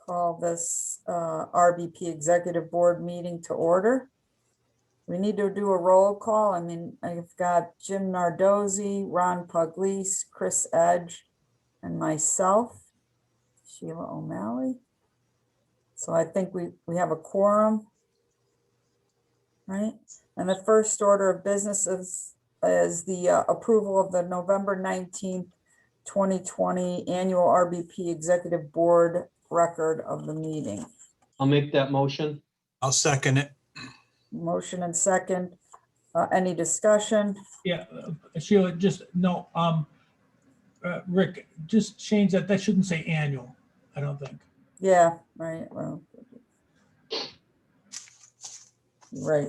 Call this RBP Executive Board meeting to order. We need to do a roll call. I mean, I've got Jim Nardozzi, Ron Pugliese, Chris Edge, and myself, Sheila O'Malley. So I think we have a quorum, right? And the first order of business is the approval of the November 19th, 2020 annual RBP Executive Board record of the meeting. I'll make that motion. I'll second it. Motion and second. Any discussion? Yeah, Sheila, just no, Rick, just change that. That shouldn't say annual, I don't think. Yeah, right. Well, right.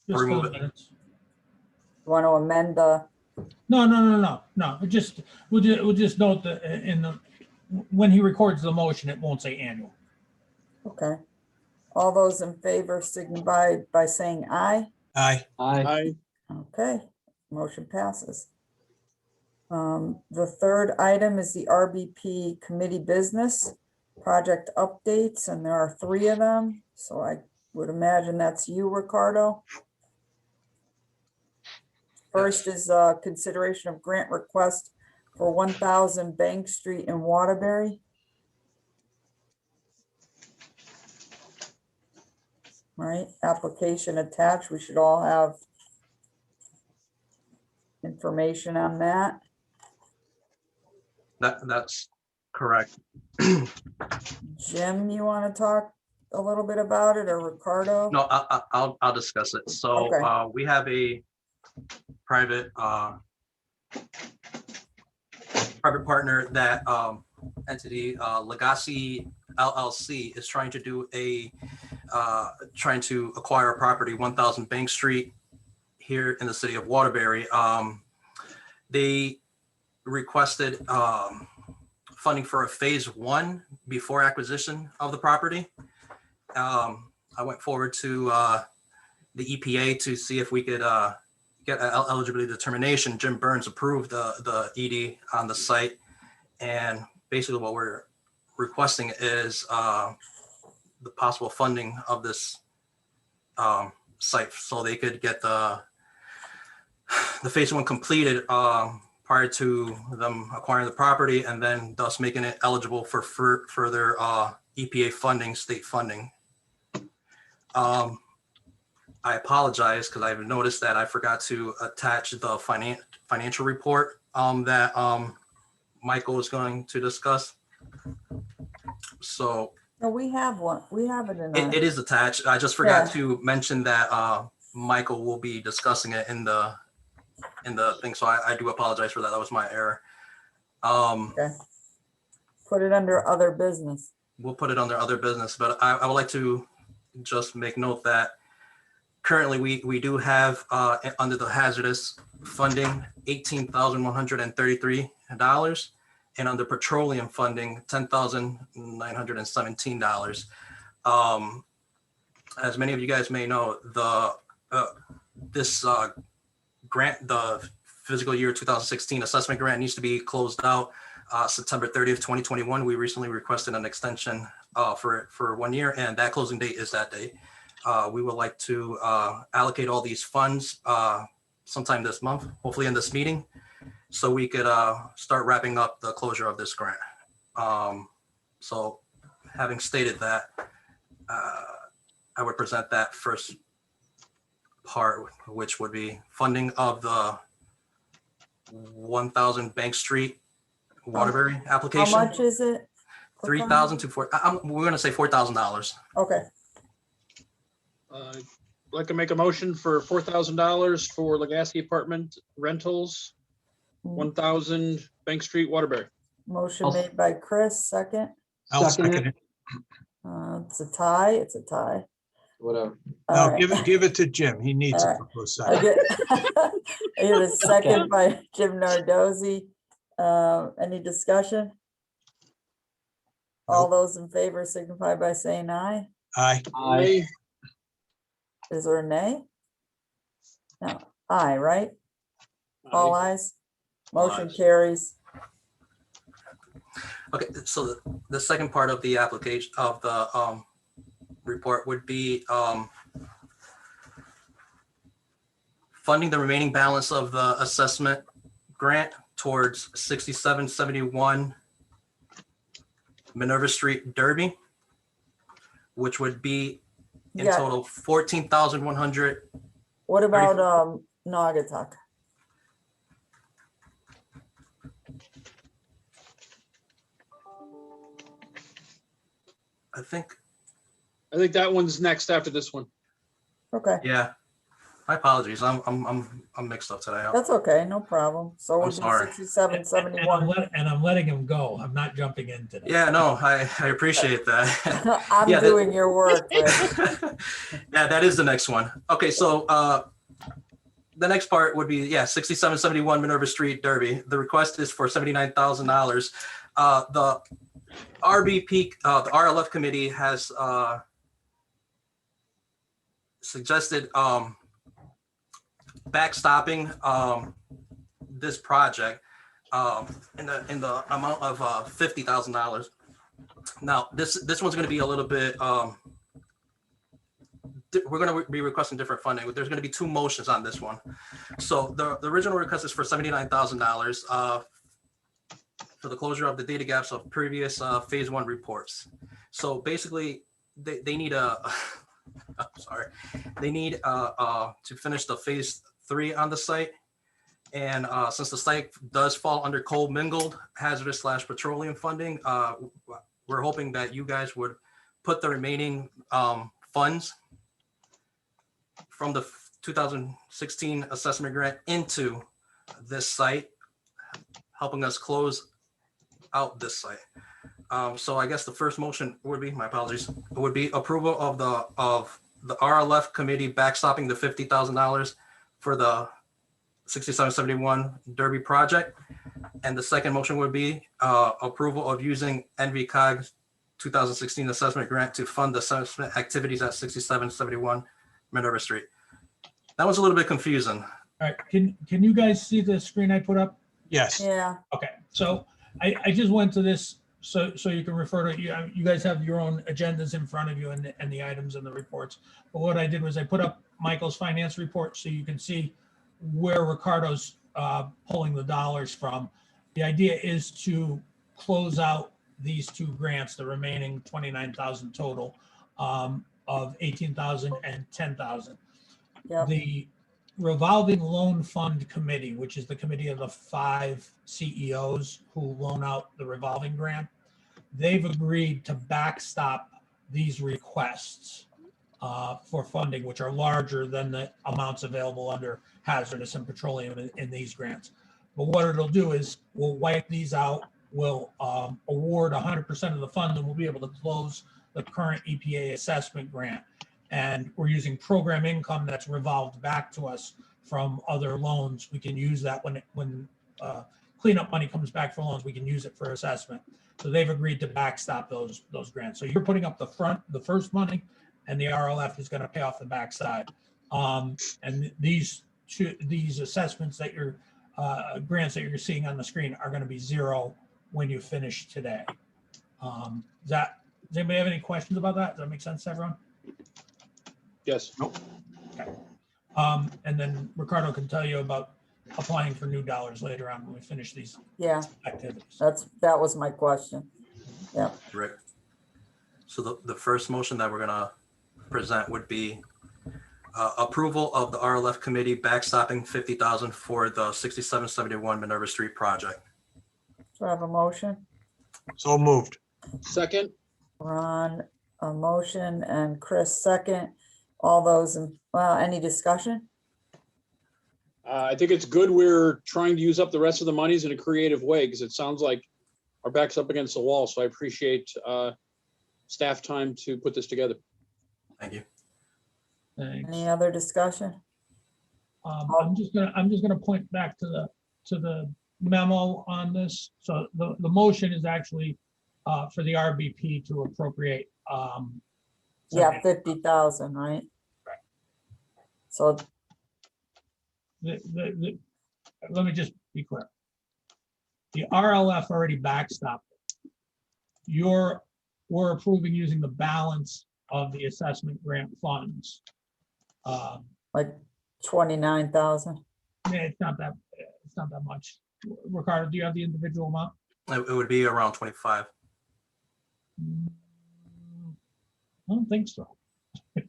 Just for Remove the it. minutes. You want to amend the, No. Just we'll just note that in the when he records the motion, it won't say annual. okay. All those in favor signify by saying aye. Aye. Aye. Okay, motion passes. The third item is the RBP committee business project updates, and there are 3 of them. So I would imagine that's you, Ricardo. First is consideration of grant request for 1000 Bank Street in Waterbury. Right, application attached. We should all have information on that. That's correct. Jim, you want to talk a little bit about it, or Ricardo? No, I'll discuss it. So Okay. we have a private partner that entity, Legacy LLC, is trying to do trying to acquire a property, 1000 Bank Street here in the city of Waterbury. They requested funding for a phase 1 before acquisition of the property. I went forward to the EPA to see if we could get an eligibility determination. Jim Burns approved the ED on the site, and basically what we're requesting is the possible funding of this site so they could get the phase 1 completed prior to them acquiring the property, and then thus making it eligible for further EPA funding, state funding. I apologize because I've noticed that I forgot to attach the financial report that Michael is going to discuss. So No, we have one. We have it in it is attached. I just forgot to mention that Michael will be discussing it in the thing. So I do apologize for that. That was my error. Okay. Put it under other business. We'll put it under other business, but I would like to just make note that currently we do have under the hazardous funding $18,133, and under petroleum funding $10,917. As many of you guys may know, this grant, the fiscal year 2016 assessment grant, needs to be closed out September 30th, 2021. We recently requested an extension for 1 year, and that closing date is that day. We would like to allocate all these funds sometime this month, hopefully in this meeting, so we could start wrapping up the closure of this grant. So having stated that, I would present that first part, which would be funding of the 1000 Bank Street Waterbury application. How much is it? $3,000 to $4,000. We're going to say $4,000. Okay, I'd like to make a motion for $4,000 for Legacy Apartment Rentals, 1000 Bank Street, Waterbury. motion made by Chris, second. I'll Second second it. it. It's a tie. It's a tie. Whatever. All No, right. give it to Jim. He needs All it right. for both I sides. get I get a second by Jim Nardozzi. Any discussion? All those in favor signify by saying aye. Aye. Aye. Is there a nay? No, aye, right? All ayes. Motion Ayes. carries. Okay, so the second part of the application of the report would be funding the remaining balance of the assessment grant towards 6771 Minerva Street, Derby, which would be in Yeah. total 14,100. What about Naugatuck? I think, I think that one's next after this one. Okay, yeah. My apologies. I'm mixed up today. that's okay, no problem. So we'll I'm do sorry. 6771. And I'm letting him go. I'm not jumping in today. Yeah, no, I appreciate that. I'm Yeah, doing your work, Rick. Yeah, that is the next one. Okay, so the next part would be, yeah, 6771 Minerva Street, Derby. The request is for $79,000. The RBP, the RLF committee has suggested backstopping this project in the amount of $50,000. Now, this one's going to be a little bit. We're going to be requesting different funding. There's going to be two motions on this one. So the original request is for $79,000 for the closure of the data gaps of previous phase 1 reports. So basically, they need a. I'm sorry, they need to finish the phase 3 on the site. And since the site does fall under coal mingled hazardous / petroleum funding, we're hoping that you guys would put the remaining funds from the 2016 assessment grant into this site, helping us close out this site. So I guess the first motion would be, my apologies, would be approval of the RLF committee backstopping the $50,000 for the 6771 Derby project. And the second motion would be approval of using NVCOG 2016 assessment grant to fund the assessment activities at 6771 Minerva Street. That was a little bit confusing. All right, can you guys see the screen I put up? Yes. Yeah, Okay, so I just went to this so you can refer to, you guys have your own agendas in front of you and the items and the reports. But what I did was I put up Michael's finance report so you can see where Ricardo's pulling the dollars from. The idea is to close out these two grants, the remaining 29,000 total, of 18,000 and 10,000. yep, The revolving loan fund committee, which is the committee of the 5 CEOs who loan out the revolving grant, they've agreed to backstop these requests for funding, which are larger than the amounts available under hazardous and petroleum in these grants. But what it'll do is we'll wipe these out, we'll award 100% of the fund, and we'll be able to close the current EPA assessment grant. And we're using program income that's revolved back to us from other loans. We can use that when cleanup money comes back for loans, we can use it for assessment. So they've agreed to backstop those grants. So you're putting up the first money, and the RLF is going to pay off the backside. And these assessments that you're grants that you're seeing on the screen are going to be zero when you finish today. Does anybody have any questions about that? Does that make sense to everyone? Yes. Okay. And then Ricardo can tell you about applying for new dollars later on when we finish these yeah, activities. that was my question. Yeah, Rick. So the first motion that we're gonna present would be approval of the RLF committee backstopping 50,000 for the 6771 Minerva Street project. so I have a motion. So moved. Second, Ron, a motion, and Chris second. All those, any discussion? I think it's good we're trying to use up the rest of the monies in a creative way, because it sounds like our back's up against the wall. So I appreciate staff time to put this together. Thank you. Thanks. Any other discussion? I'm just gonna point back to the memo on this. So the motion is actually for the RBP to appropriate. Yeah, 50,000, right? Right. So, Let me just be clear. The RLF already backstopped it. we're approving using the balance of the assessment grant funds. Like 29,000. It's not that much. Ricardo, do you have the individual amount? It would be around 25. I don't think so.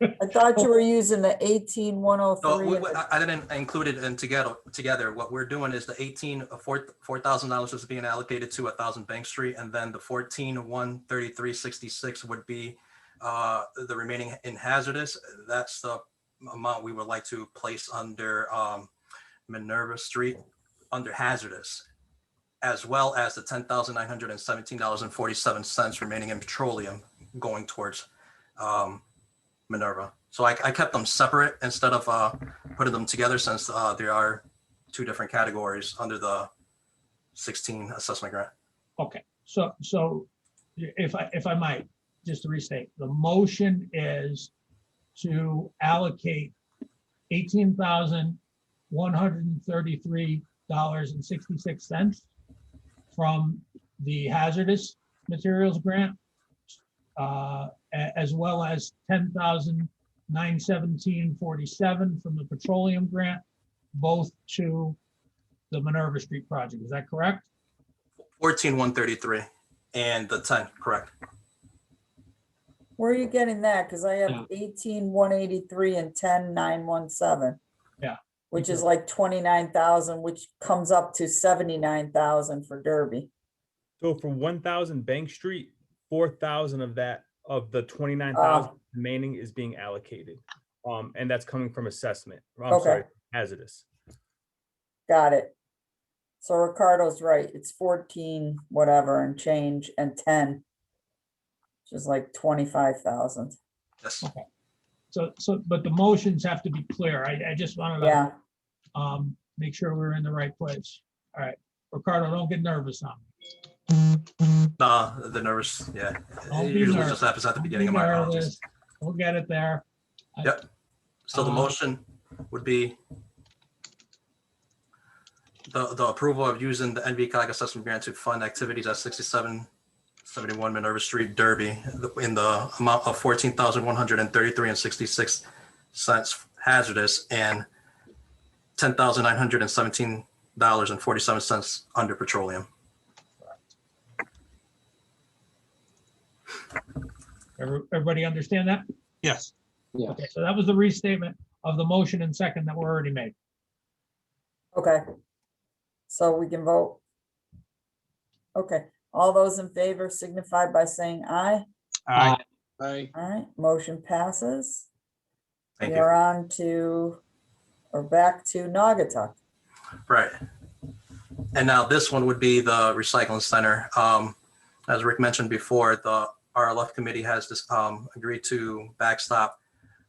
I thought you were using the So 18,103. I didn't include it in together. What we're doing is the $4,000 is being allocated to 1,000 Bank Street, and then the 14,133.66 would be the remaining in hazardous. That's the amount we would like to place under Minerva Street under hazardous, as well as the $10,917.47 remaining in petroleum going towards Minerva. So I kept them separate instead of putting them together, since there are two different categories under the 16 assessment grant. Okay, so if I might, just to restate, the motion is to allocate $18,133.66 from the hazardous materials grant, as well as $10,917.47 from the petroleum grant, both to the Minerva Street project. Is that correct? 14,133 and the 10, correct? Where are you getting that? Because I Yeah. have 18,183 and 10,917. Yeah. Which is like 29,000, which comes up to 79,000 for Derby. So for 1,000 Bank Street, 4,000 of that, of the 29,000 remaining is being allocated. And that's coming from assessment. I'm Okay. sorry, hazardous. Got it. So Ricardo's right. It's 14 whatever and change and 10. Which is like 25,000. Yes. So, but the motions have to be clear. I just wanted to Yeah, make sure we're in the right place. All right, Ricardo, don't get nervous on me. No, the nervous, yeah. Don't It be usually nervous. just happens at the Don't beginning be of my nervous. apologies. We'll get it there. Yep. So the motion would be the approval of using the NVCOG assessment grant to fund activities at 6771 Minerva Street, Derby, in the amount of $14,133.66 hazardous and $10,917.47 under petroleum. Everybody understand that? Yes. Yeah. Okay, so that was the restatement of the motion and second that were already made. okay. So we can vote. Okay, all those in favor signify by saying aye. Aye. Aye. All right, motion passes. Thank We're you. on to, or back to Naugatuck. Right. And now this one would be the recycling center. As Rick mentioned before, the Rlf committee has agreed to backstop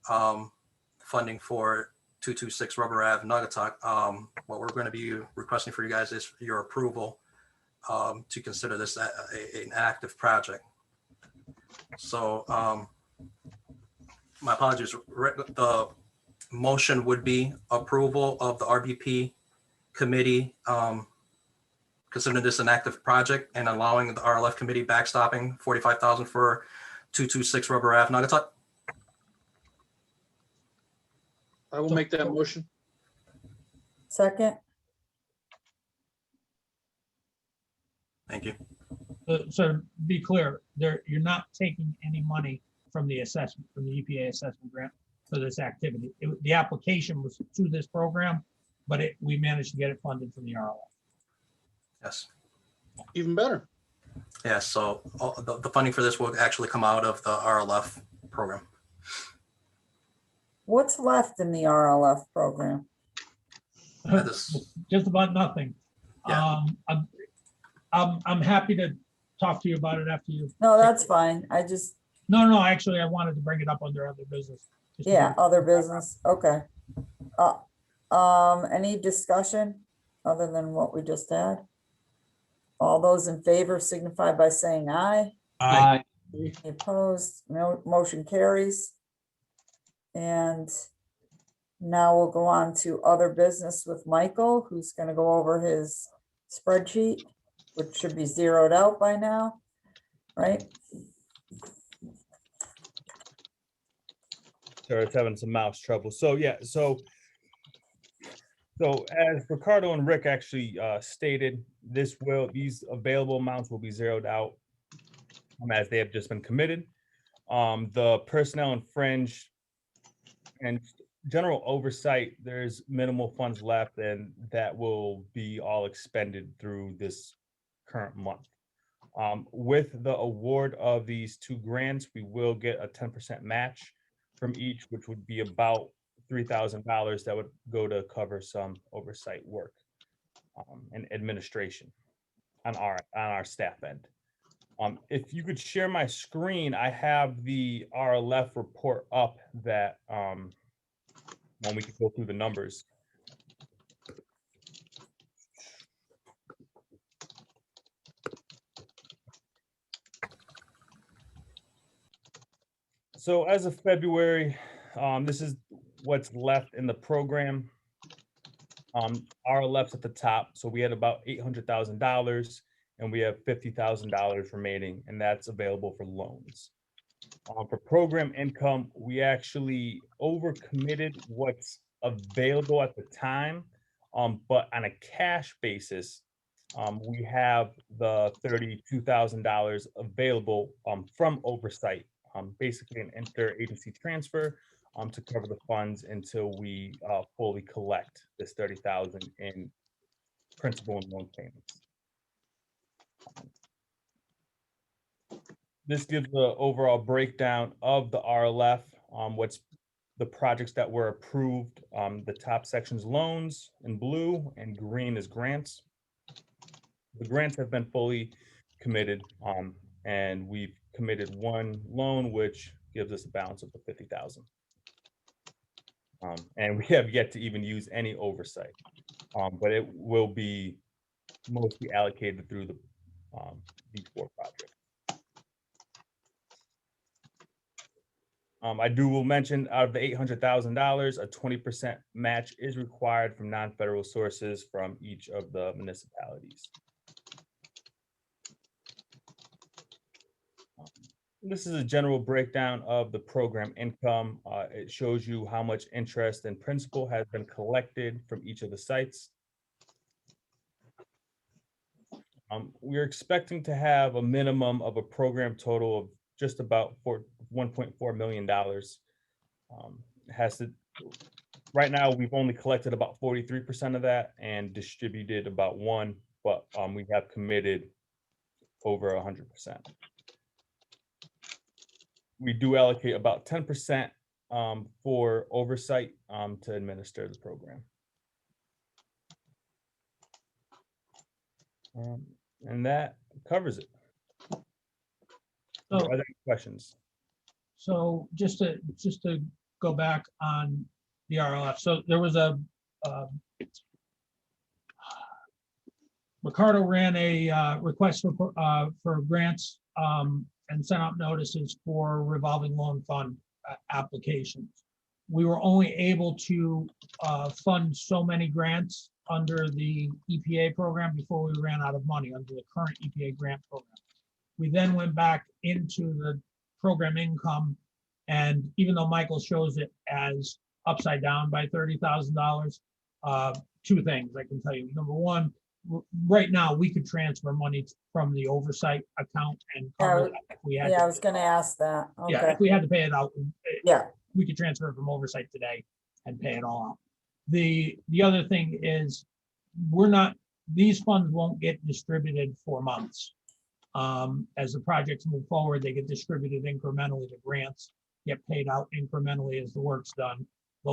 funding for 226 Rubber Ave, Naugatuck. What we're going to be requesting for you guys is your approval to consider this an active project. So my apologies, Rick, the motion would be approval of the RBP committee considering this an active project and allowing the Rlf committee backstopping 45,000 for 226 Rubber Ave, Naugatuck. I will make that motion. Second, Thank you. So to be clear, you're not taking any money from the assessment, from the EPA assessment grant for this activity. The application was to this program, but we managed to get it funded from the RLF. Yes. Even better. Yeah. So the funding for this will actually come out of the RLF program. what's left in the RLF program? That is- Just about nothing. Yeah. I'm happy to talk to you about it after you. No, that's fine. I just, No, actually, I wanted to bring it up under other business. Just to yeah, be- other business, okay. Any discussion other than what we just had? All those in favor signify by saying aye. Aye. Any opposed? No, motion carries. And now we'll go on to other business with Michael, who's gonna go over his spreadsheet, which should be zeroed out by now. right? Sorry, it's having some mouse trouble. So yeah, so as Ricardo and Rick actually stated, these available amounts will be zeroed out as they have just been committed. The personnel and fringe and general oversight, there's minimal funds left, and that will be all expended through this current month. With the award of these 2 grants, we will get a 10% match from each, which would be about $3,000 that would go to cover some oversight work and administration on our staff end. If you could share my screen, I have the Rlf report up that when we could go through the numbers. So as of February, this is what's left in the program. Rlf's at the top, so we had about $800,000, and we have $50,000 remaining, and that's available for loans. For program income, we actually overcommitted what's available at the time, but on a cash basis, we have the $32,000 available from oversight, basically an interagency transfer to cover the funds until we fully collect this $30,000 in principal and loan payments. This gives the overall breakdown of the Rlf, what's the projects that were approved. The top section's loans in blue and green is grants. The grants have been fully committed, and we've committed 1 loan, which gives us a balance of the $50,000. And we have yet to even use any oversight, but it will be mostly allocated through these 4 projects. I will mention out of the $800,000, a 20% match is required from non-federal sources from each of the municipalities. This is a general breakdown of the program income. It shows you how much interest and principal has been collected from each of the sites. We're expecting to have a minimum of a program total of just about $1.4 million. Right now, we've only collected about 43% of that and distributed about 1%, but we have committed over 100%. We do allocate about 10% for oversight to administer the program. And that covers it. So, Are there any questions? so just to go back on the RLF, so there was a Ricardo ran a request for grants and sent out notices for revolving loan fund applications. We were only able to fund so many grants under the EPA program before we ran out of money under the current EPA grant program. We then went back into the program income, and even though Michael shows it as upside down by $30,000, 2 things I can tell you. Number one, right now we could transfer money from the oversight account and cover that if we had. Yeah, I was gonna ask that. Yeah, Okay, if we had to pay it out, yeah, we could transfer it from oversight today and pay it all out. The other thing is these funds won't get distributed for months. As the projects move forward, they get distributed incrementally to grants, get paid out incrementally as the work's done. The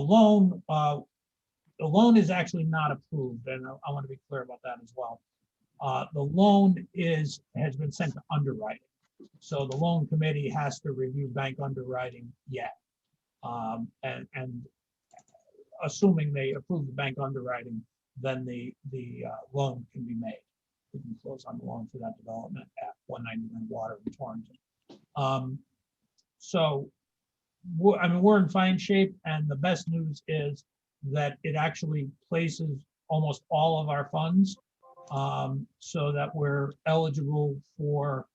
loan is actually not approved, and I want to be clear about that as well. The loan has been sent to underwriting. So the loan committee has to review bank underwriting yet. And assuming they approve the bank underwriting, then the loan can be made. We can close on the loan for that development at 191 Water in Torrington. So, I mean, we're in fine shape, and the best news is that it actually places almost all of our funds so that we're eligible for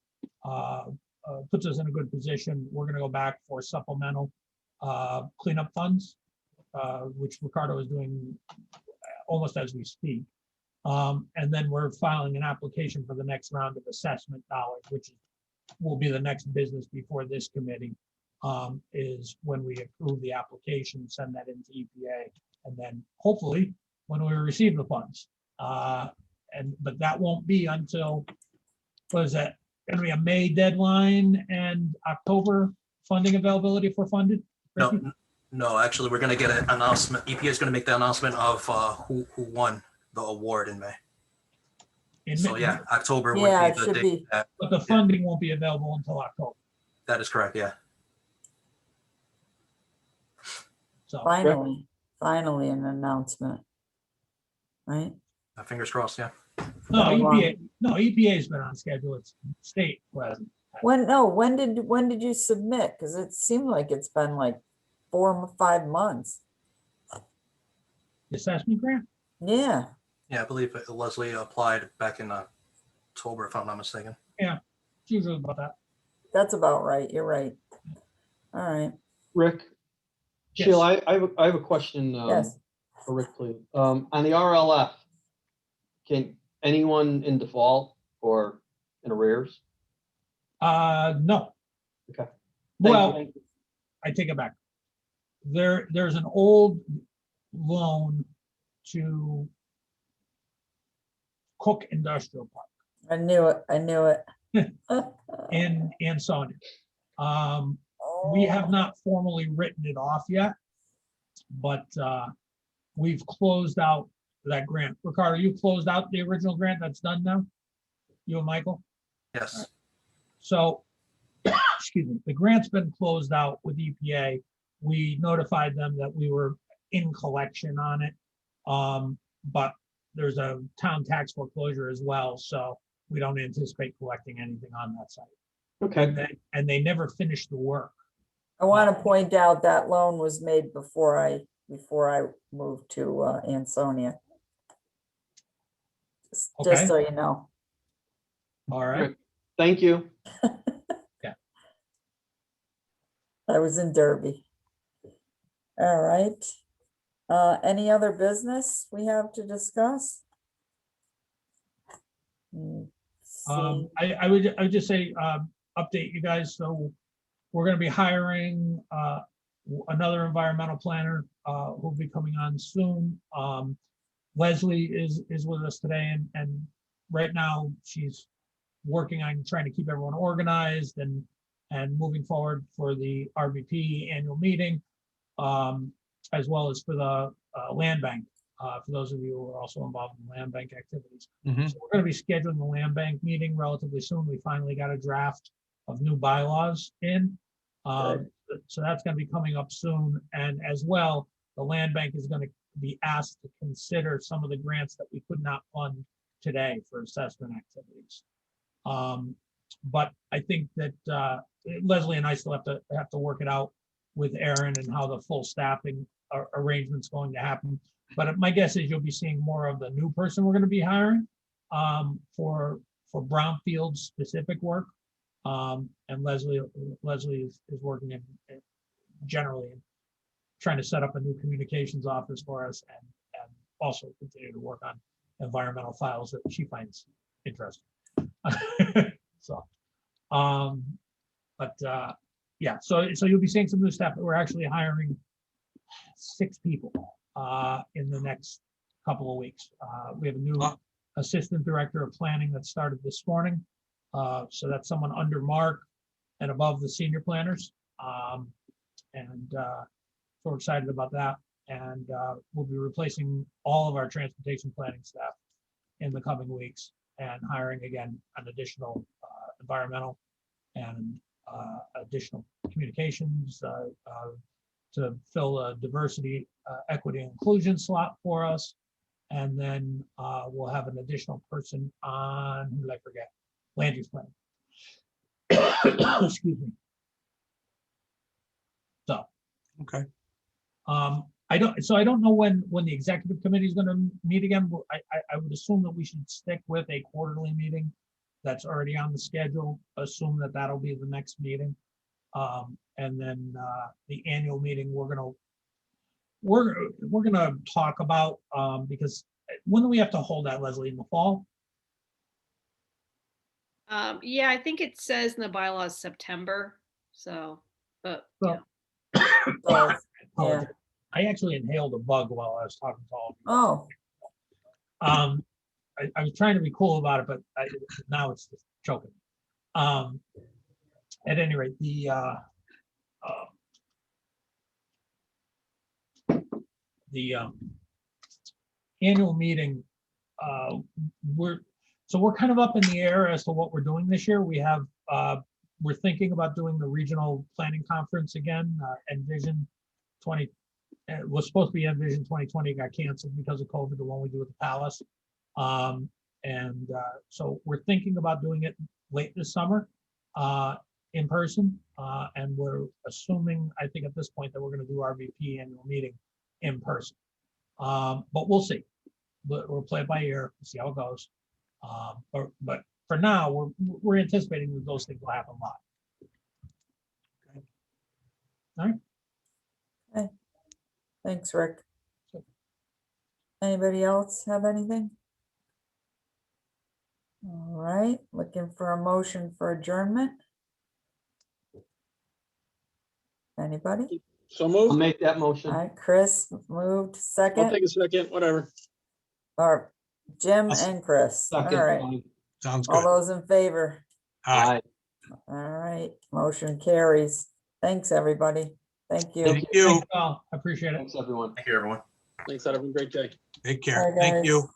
puts us in a good position. We're gonna go back for supplemental cleanup funds, which Ricardo is doing almost as we speak. And then we're filing an application for the next round of assessment dollars, which will be the next business before this committee, is when we approve the application, send that into EPA, and then hopefully when we receive the funds. But that won't be until, what is that, gonna be a May deadline and October funding availability for funded? Ricky? No, actually, we're gonna get an announcement. EPA is gonna make the announcement of who won the award in May. So yeah, October Yeah, would it be the should date. be. But the funding won't be available until October, That is correct, yeah. so. Finally an announcement. Right? Fingers crossed, yeah. No, How long? EPA's been on schedule, it's state present. When did you submit? Because it seemed like it's been like 4 or 5 months. Assessment grant? Yeah, Yeah, I believe Leslie applied back in October, if I'm not mistaken. It's usually about that. that's about right. You're right. All right, Rick? Yes. Sheila, I have a question yes. for Rick, please. On the RLF, can anyone in default or in arrears? No. Okay. Thank Well, you. I take it back. There's an old loan to Cook Industrial Park I knew it. in Ansonia. We have not formally written it off yet, but we've closed out that grant. Ricardo, you closed out the original grant that's done now? You and Michael? Yes. So, excuse me, the grant's been closed out with EPA. We notified them that we were in collection on it. But there's a town tax foreclosure as well, so we don't anticipate collecting anything on that site. Okay, And they never finished the work. I want to point out that loan was made before I moved to Ansonia. Just Okay. so you know. All right. thank you. I was in Derby. All right. Any other business we have to discuss? See. I would just say, update you guys. So we're going to be hiring another environmental planner who'll be coming on soon. Leslie is with us today, and right now she's working on trying to keep everyone organized and moving forward for the RBP annual meeting, as well as for the land bank. For those of you who are also involved in land bank activities. Mhm. So we're going to be scheduling the land bank meeting relatively soon. We finally got a draft of new bylaws in. So that's going to be coming up soon. And as well, the land bank is going to be asked to consider some of the grants that we could not fund today for assessment activities. But I think that Leslie and I still have to work it out with Aaron and how the full staffing arrangement's going to happen. But my guess is you'll be seeing more of the new person we're going to be hiring for Brownfields specific work. And Leslie is working in generally trying to set up a new communications office for us and also continue to work on environmental files that she finds interesting. So, yeah, so you'll be seeing some new stuff. We're actually hiring 6 people in the next couple of weeks. We have a new assistant director of planning that started this morning. So that's someone under Mark and above the senior planners. So we're excited about that. And we'll be replacing all of our transportation planning staff in the coming weeks and hiring again an additional environmental and additional communications to fill a diversity, equity, and inclusion slot for us. And then we'll have an additional person on, who did I forget? Land use planning. Excuse me. So. Okay. I don't know when the executive committee is going to meet again. But I would assume that we should stick with a quarterly meeting that's already on the schedule. Assume that that'll be the next meeting. And then the annual meeting, we're gonna talk about, because when do we have to hold that, Leslie, in the fall? Yeah, I think it says in the bylaws September, so, but, yeah. So, yeah. I actually inhaled a bug while I was talking to all of you. Oh, I was trying to be cool about it, but now it's just choking. At any rate, the annual meeting, we're kind of up in the air as to what we're doing this year. We have, we're thinking about doing the regional planning conference again, Envision 20, it was supposed to be Envision 2020, got canceled because of COVID, the one we do at the Palace. So we're thinking about doing it late this summer, in person. And we're assuming, I think at this point, that we're gonna do RBP annual meeting in person. But we'll see. We'll play it by ear, see how it goes. But for now, we're anticipating that those things will happen live. All right. thanks, Rick. Anybody else have anything? All right, looking for a motion for adjournment. Anybody? So I'll move. make that All motion. right, Chris moved I'll second, take a second, whatever. or Jim I'll s- and Chris. All Second. right, fine. Sounds all good. those in favor? Aye. Aye. All right, motion carries. Thanks, everybody. Thank you. Thank you. Thanks, Al. I appreciate it. Thanks, everyone. Thank you, everyone. Thanks, have a great day. Take care. Bye, Thank guys. you.